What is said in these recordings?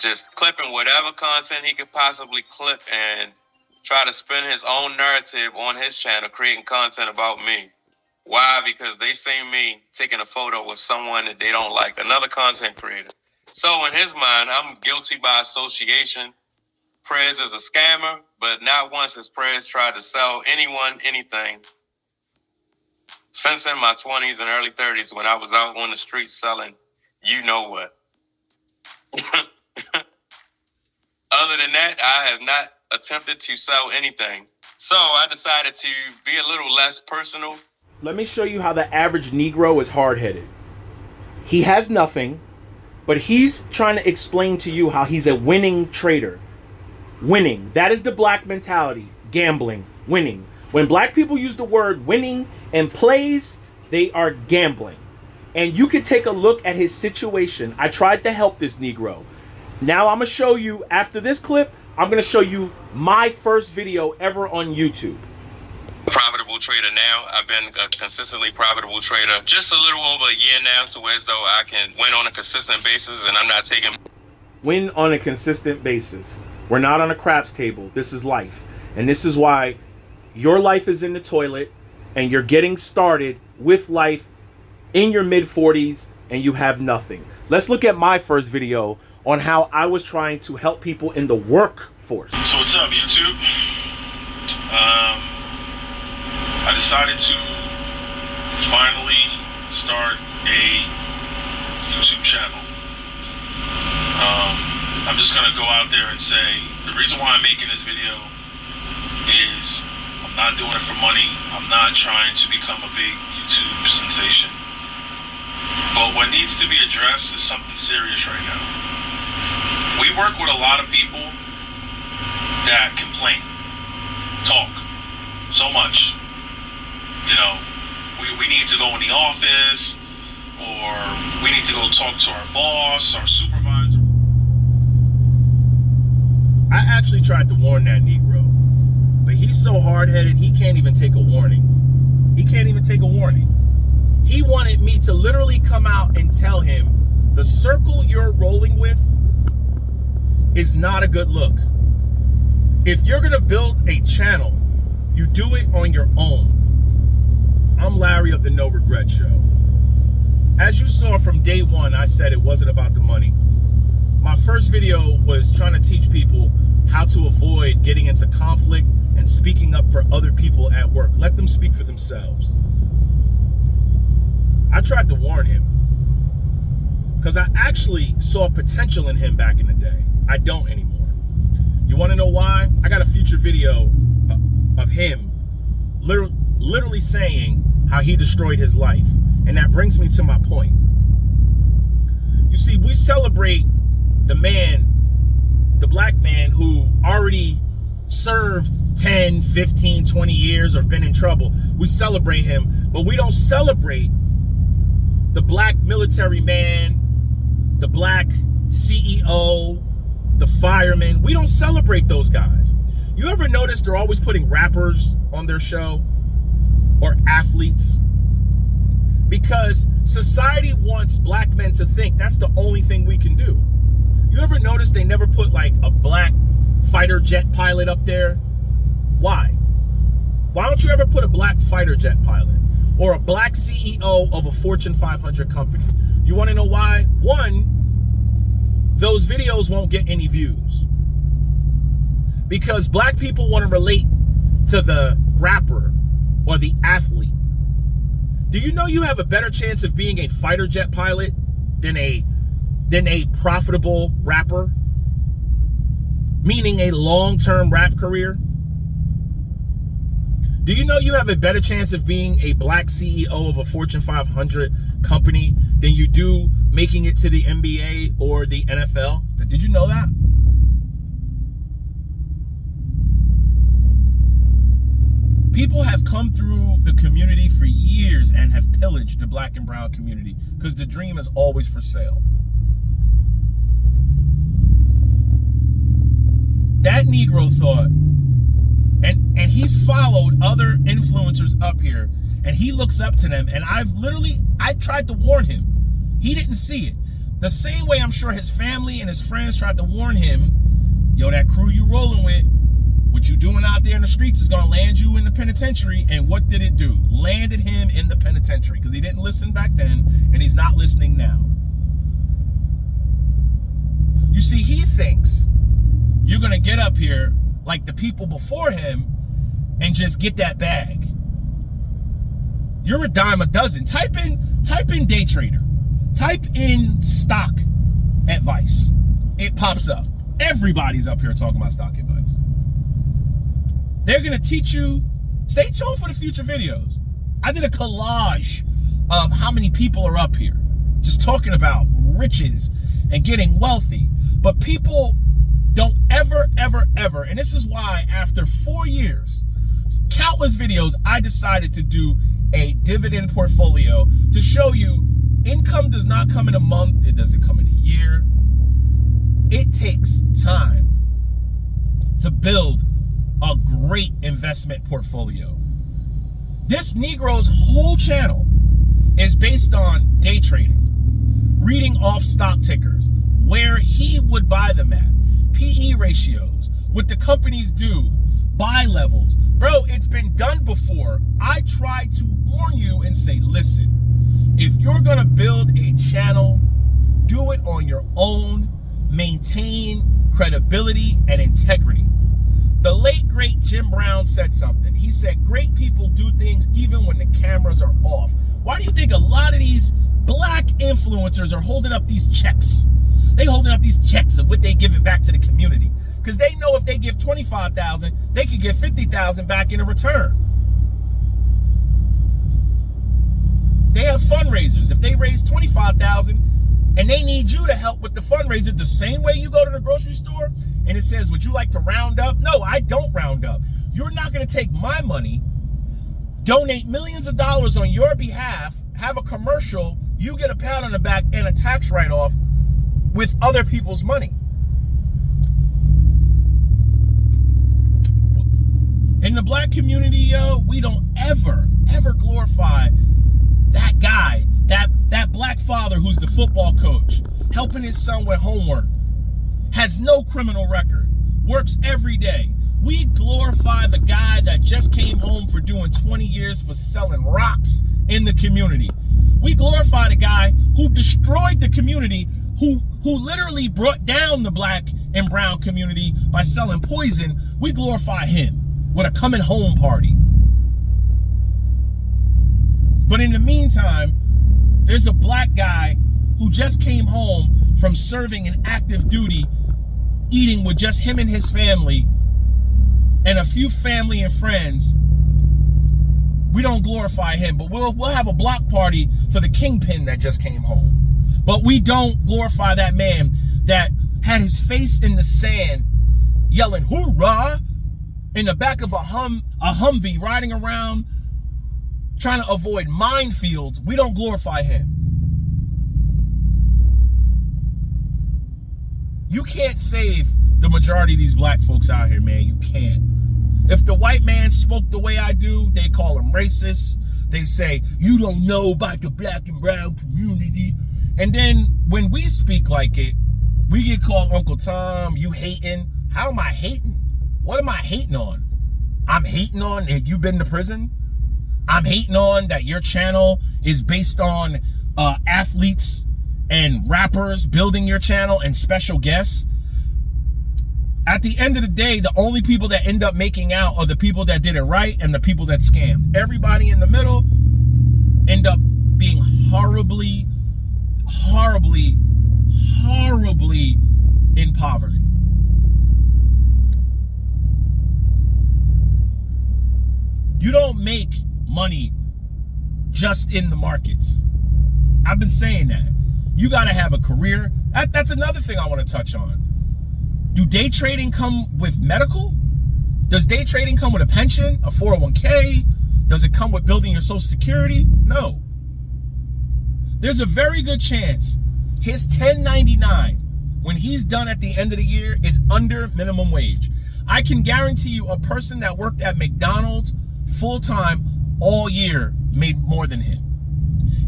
just clipping whatever content he could possibly clip and try to spin his own narrative on his channel, creating content about me. Why? Because they see me taking a photo with someone that they don't like, another content creator. So in his mind, I'm guilty by association. Prez is a scammer, but not once has Prez tried to sell anyone anything. Since in my 20s and early 30s, when I was out on the streets selling, you know what. Other than that, I have not attempted to sell anything. So I decided to be a little less personal. Let me show you how the average Negro is hard-headed. He has nothing, but he's trying to explain to you how he's a winning trader. Winning. That is the black mentality. Gambling. Winning. When black people use the word winning and plays, they are gambling. And you can take a look at his situation. I tried to help this Negro. Now I'm going to show you, after this clip, I'm going to show you my first video ever on YouTube. Profitable trader now. I've been a consistently profitable trader just a little over a year now, to where as though I can win on a consistent basis and I'm not taking... Win on a consistent basis. We're not on a craps table. This is life. And this is why your life is in the toilet and you're getting started with life in your mid-40s and you have nothing. Let's look at my first video on how I was trying to help people in the workforce. So what's up, YouTube? I decided to finally start a YouTube channel. I'm just gonna go out there and say the reason why I'm making this video is I'm not doing it for money. I'm not trying to become a big YouTube sensation. But what needs to be addressed is something serious right now. We work with a lot of people that complain, talk so much. You know, we need to go in the office, or we need to go talk to our boss, our supervisor. I actually tried to warn that Negro, but he's so hard-headed he can't even take a warning. He can't even take a warning. He wanted me to literally come out and tell him the circle you're rolling with is not a good look. If you're gonna build a channel, you do it on your own. I'm Larry of the No Regret Show. As you saw from day one, I said it wasn't about the money. My first video was trying to teach people how to avoid getting into conflict and speaking up for other people at work. Let them speak for themselves. I tried to warn him because I actually saw potential in him back in the day. I don't anymore. You want to know why? I got a future video of him literally saying how he destroyed his life. And that brings me to my point. You see, we celebrate the man, the black man who already served 10, 15, 20 years or been in trouble. We celebrate him, but we don't celebrate the black military man, the black CEO, the fireman. We don't celebrate those guys. You ever notice they're always putting rappers on their show or athletes? Because society wants black men to think that's the only thing we can do. You ever notice they never put like a black fighter jet pilot up there? Why? Why don't you ever put a black fighter jet pilot or a black CEO of a Fortune 500 company? You want to know why? One, those videos won't get any views because black people want to relate to the rapper or the athlete. Do you know you have a better chance of being a fighter jet pilot than a profitable rapper? Meaning a long-term rap career? Do you know you have a better chance of being a black CEO of a Fortune 500 company than you do making it to the NBA or the NFL? Did you know that? People have come through the community for years and have pillaged the black and brown community because the dream is always for sale. That Negro thought, and he's followed other influencers up here, and he looks up to them, and I tried to warn him. He didn't see it. The same way I'm sure his family and his friends tried to warn him, yo, that crew you rolling with, what you doing out there in the streets is gonna land you in the penitentiary. And what did it do? Landed him in the penitentiary because he didn't listen back then and he's not listening now. You see, he thinks you're gonna get up here like the people before him and just get that bag. You're a dime a dozen. Type in day trader. Type in stock advice. It pops up. Everybody's up here talking about stock advice. They're gonna teach you. Stay tuned for the future videos. I did a collage of how many people are up here just talking about riches and getting wealthy. But people don't ever, and this is why after 4 years, countless videos, I decided to do a dividend portfolio to show you income does not come in a month. It doesn't come in a year. It takes time to build a great investment portfolio. This Negro's whole channel is based on day trading, reading off stock tickers, where he would buy them at, PE ratios, what the companies do, buy levels. Bro, it's been done before. I try to warn you and say, listen, if you're gonna build a channel, do it on your own, maintain credibility and integrity. The late, great Jim Brown said something. He said, great people do things even when the cameras are off. Why do you think a lot of these black influencers are holding up these checks? They holding up these checks of what they giving back to the community. Because they know if they give $25,000, they could get $50,000 back in a return. They have fundraisers. If they raise $25,000 and they need you to help with the fundraiser, the same way you go to the grocery store and it says, would you like to round up? No, I don't round up. You're not going to take my money, donate millions of dollars on your behalf, have a commercial, you get a pat on the back and a tax write-off with other people's money. In the black community, yo, we don't ever glorify that guy, that black father who's the football coach, helping his son with homework, has no criminal record, works every day. We glorify the guy that just came home for doing 20 years for selling rocks in the community. We glorify the guy who destroyed the community, who literally brought down the black and brown community by selling poison. We glorify him with a coming home party. But in the meantime, there's a black guy who just came home from serving an active duty, eating with just him and his family and a few family and friends. We don't glorify him, but we'll have a block party for the kingpin that just came home. But we don't glorify that man that had his face in the sand, yelling hoorah in the back of a Humvee, riding around trying to avoid minefields. We don't glorify him. You can't save the majority of these black folks out here, man. You can't. If the white man spoke the way I do, they call him racist. They say, you don't know about the black and brown community. And then when we speak like it, we get called Uncle Tom, you hating. How am I hating? What am I hating on? I'm hating on that you've been to prison. I'm hating on that your channel is based on athletes and rappers building your channel and special guests. At the end of the day, the only people that end up making out are the people that did it right and the people that scammed. Everybody in the middle end up being horribly in poverty. You don't make money just in the markets. I've been saying that. You got to have a career. That's another thing I want to touch on. Do day trading come with medical? Does day trading come with a pension, a 401k? Does it come with building your social security? No. There's a very good chance his 1099, when he's done at the end of the year, is under minimum wage. I can guarantee you a person that worked at McDonald's full-time all year made more than him.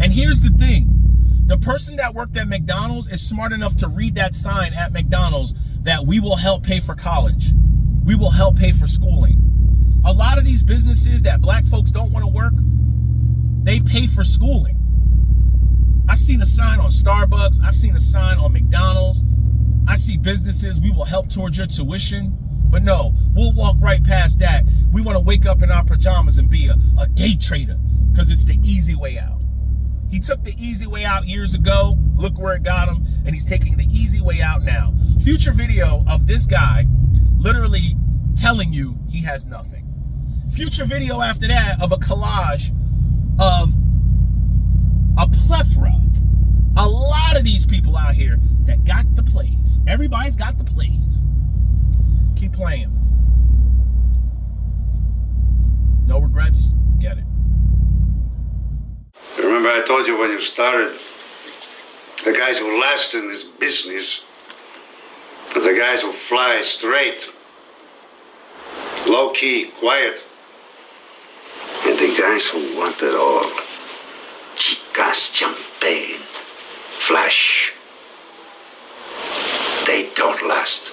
And here's the thing. The person that worked at McDonald's is smart enough to read that sign at McDonald's that we will help pay for college. We will help pay for schooling. A lot of these businesses that black folks don't want to work, they pay for schooling. I seen a sign on Starbucks. I seen a sign on McDonald's. I see businesses, we will help towards your tuition. But no, we'll walk right past that. We want to wake up in our pajamas and be a day trader because it's the easy way out. He took the easy way out years ago. Look where it got him. And he's taking the easy way out now. Future video of this guy literally telling you he has nothing. Future video after that of a collage of a plethora, a lot of these people out here that got the plays. Everybody's got the plays. Keep playing. No regrets, get it. Remember I told you when you started, the guys who last in this business are the guys who fly straight, low-key, quiet, and the guys who want it all. Chicas, champagne, flash. They don't last.